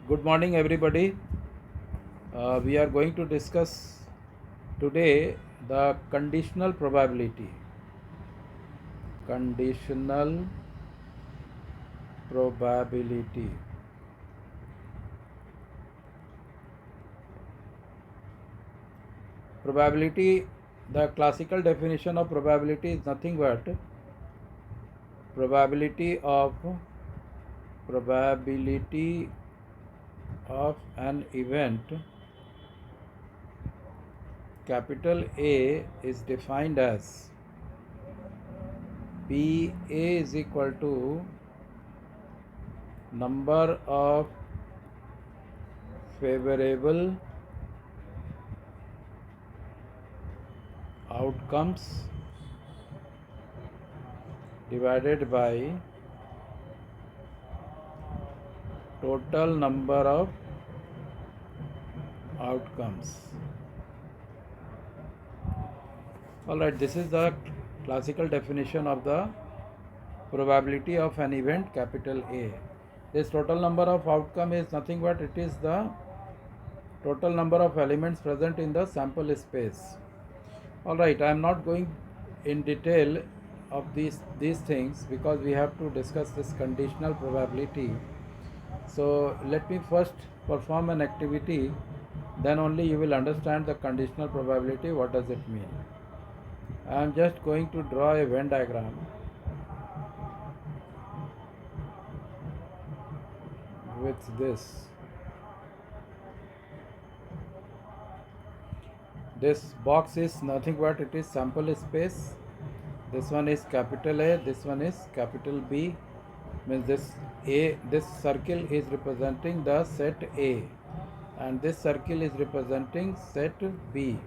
Good morning, everybody. We are going to discuss today the conditional probability. Conditional probability. Probability, the classical definition of probability is nothing but probability of an event capital A is defined as PA is equal to number of favorable outcomes divided by total number of outcomes. Alright, this is the classical definition of the probability of an event capital A. This total number of outcome is nothing but it is the total number of elements present in the sample space. Alright, I am not going in detail of these things because we have to discuss this conditional probability. So let me first perform an activity, then only you will understand the conditional probability. What does it mean? I am just going to draw a Venn diagram with this. This box is nothing but it is sample space. This one is capital A, this one is capital B. Means this circle is representing the set A and this circle is representing set B.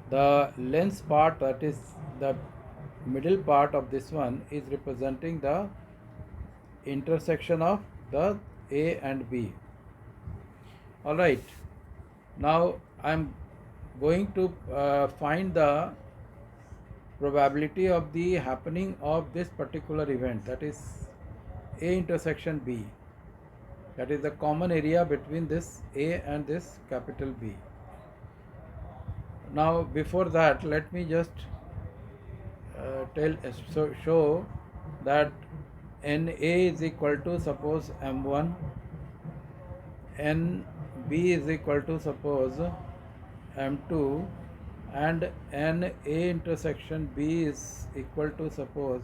The lens part, that is the middle part of this one, is representing the intersection of the A and B. Alright, now I am going to find the probability of the happening of this particular event, that is A intersection B. That is the common area between this A and this capital B. Now before that, let me just show that NA is equal to suppose M1, NB is equal to suppose M2, and NA intersection B is equal to suppose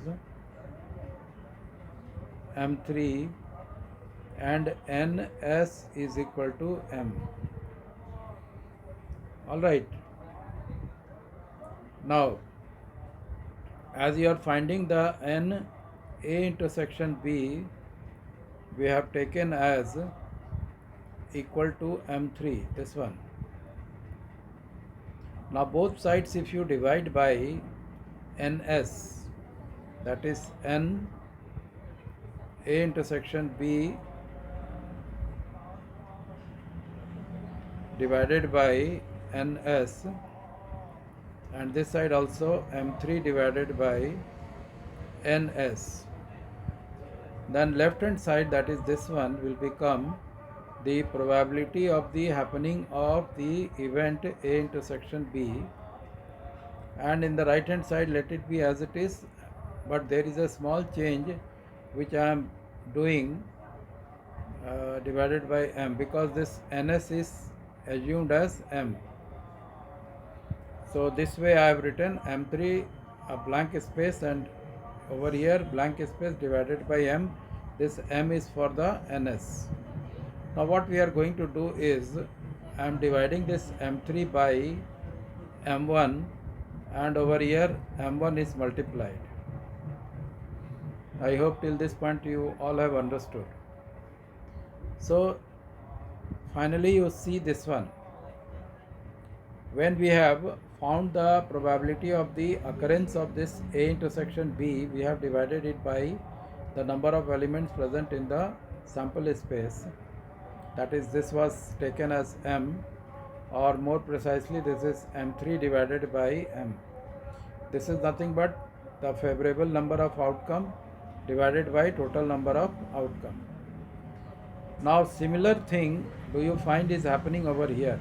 M3, and NS is equal to M. Alright. Now, as you are finding the NA intersection B, we have taken as equal to M3, this one. Now both sides, if you divide by NS, that is N A intersection B divided by NS, and this side also M3 divided by NS, then left hand side, that is this one, will become the probability of the happening of the event A intersection B, and in the right hand side let it be as it is, but there is a small change which I am doing divided by M, because this NS is assumed as M. So this way I have written M3 a blank space, and over here blank space divided by M. This M is for the NS. Now what we are going to do is I am dividing this M3 by M1, and over here M1 is multiplied. I hope till this point you all have understood. So finally you see this one. When we have found the probability of the occurrence of this A intersection B, we have divided it by the number of elements present in the sample space. That is, this was taken as M, or more precisely this is M3 divided by M. This is nothing but the favorable number of outcome divided by total number of outcome. Now similar thing do you find is happening over here.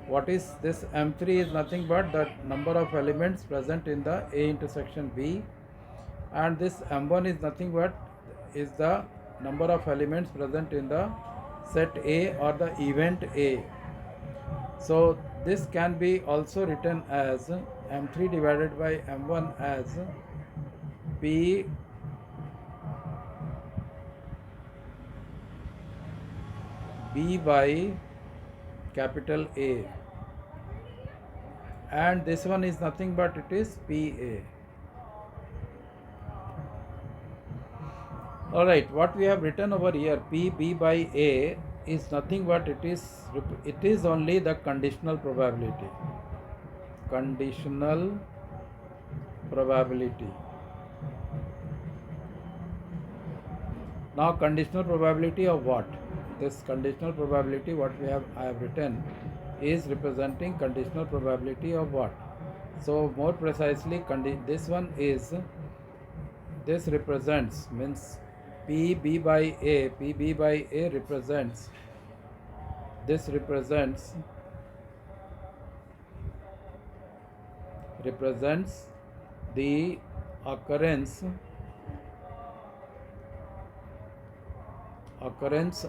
What is this? M3 is nothing but the number of elements present in the A intersection B, and this M1 is nothing but is the number of elements present in the set A or the event A. So this can be also written as M3 divided by M1 as P B by capital A, and this one is nothing but it is PA. Alright, what we have written over here, PB by A, is nothing but it is only the conditional probability. Conditional probability. Now conditional probability of what? This conditional probability what I have written is representing conditional probability of what? So more precisely, this one is, this represents, means PB by A represents, this represents the occurrence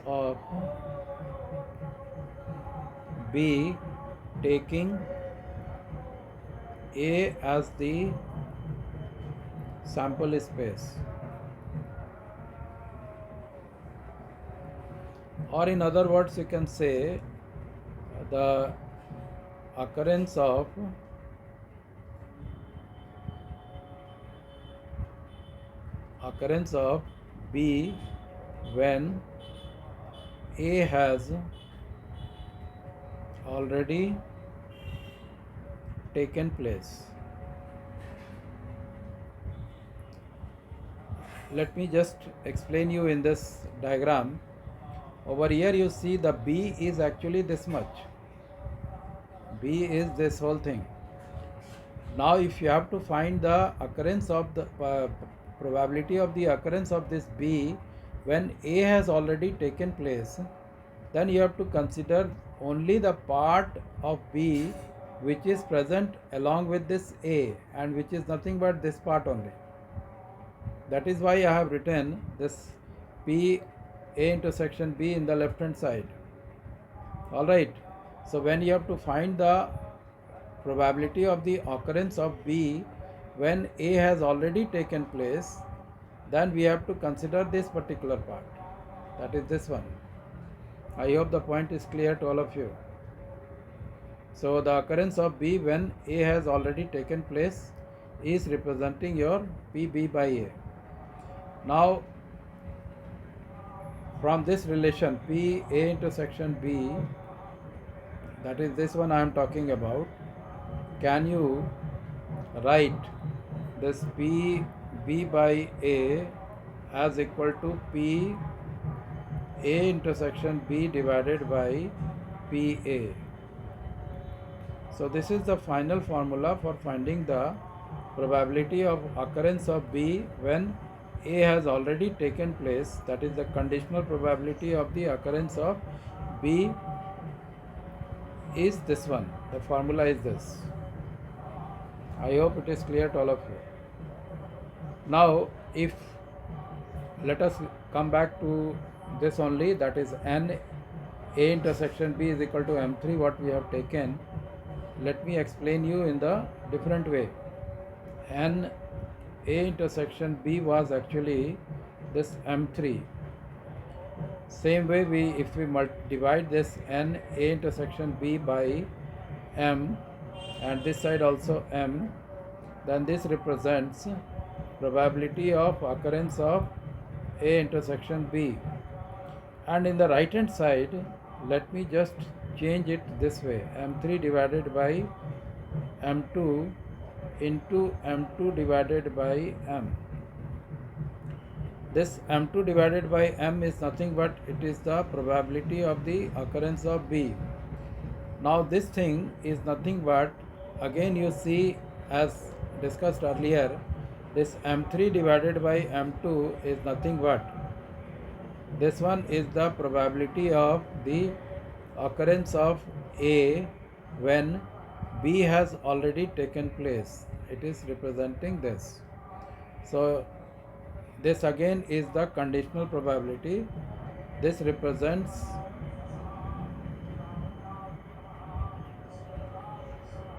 of B taking A as the sample space, or in other words you can say the occurrence of B when A has already taken place. Let me just explain you in this diagram. Over here you see the B is actually this much. B is this whole thing. Now if you have to find the occurrence of the probability of the occurrence of this B when A has already taken place, then you have to consider only the part of B which is present along with this A, and which is nothing but this part only. That is why I have written this P A intersection B in the left hand side. Alright, so when you have to find the probability of the occurrence of B when A has already taken place, then we have to consider this particular part, that is this one. I hope the point is clear to all of you. So the occurrence of B when A has already taken place is representing your PB by A. Now from this relation P A intersection B, that is this one I am talking about, can you write this P B by A as equal to P A intersection B divided by PA. So this is the final formula for finding the probability of occurrence of B when A has already taken place, that is the conditional probability of the occurrence of B is this one. The formula is this. I hope it is clear to all of you. Now if let us come back to this only, that is N A intersection B is equal to M3 what we have taken. Let me explain you in the different way. N A intersection B was actually this M3. Same way if we divide this N A intersection B by M and this side also M, then this represents probability of occurrence of A intersection B. And in the right hand side, let me just change it this way, M3 divided by M2 into M2 divided by M. This M2 divided by M is nothing but it is the probability of the occurrence of B. Now this thing is nothing but, again you see as discussed earlier, this M3 divided by M2 is nothing but This one is the probability of the occurrence of A when B has already taken place. It is representing this. So this again is the conditional probability. This represents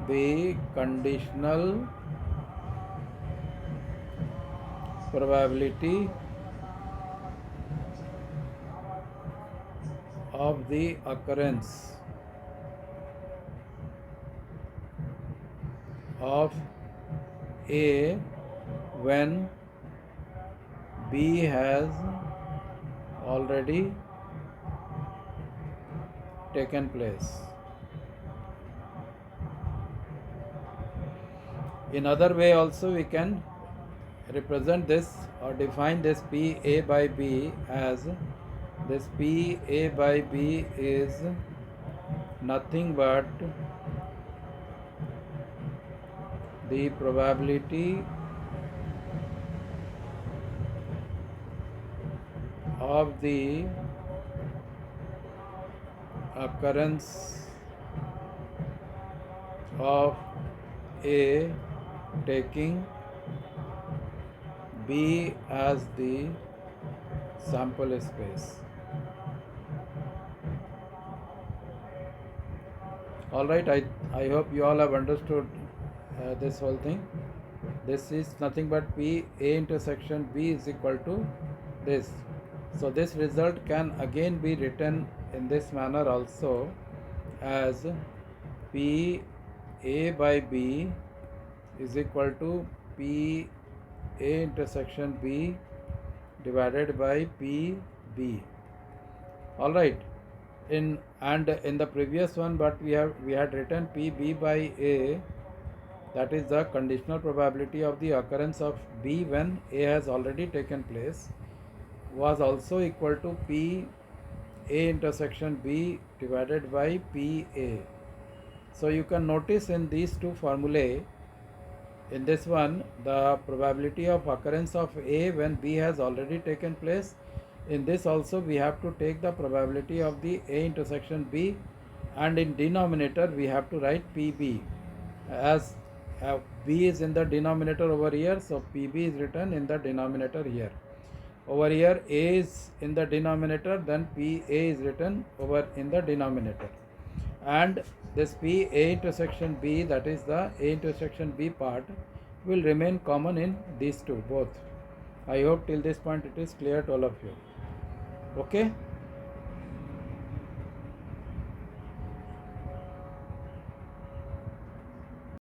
the conditional probability of the occurrence of A when B has already taken place. In other way also we can represent this or define this P A by B as this P A by B is nothing but the probability of the occurrence of A taking B as the sample space. Alright, I hope you all have understood this whole thing. This is nothing but P A intersection B is equal to this. So this result can again be written in this manner also as P A by B is equal to P A intersection B divided by P B. Alright, in the previous one but we had written P B by A, that is the conditional probability of the occurrence of B when A has already taken place, was also equal to P A intersection B divided by P A. So you can notice in these two formulae, in this one the probability of occurrence of A when B has already taken place. In this also we have to take the probability of the A intersection B, and in denominator we have to write PB as B is in the denominator over here, so PB is written in the denominator here. Over here A is in the denominator, then PA is written over in the denominator, and this PA intersection B, that is the A intersection B part, will remain common in these two both. I hope till this point it is clear to all of you. Okay.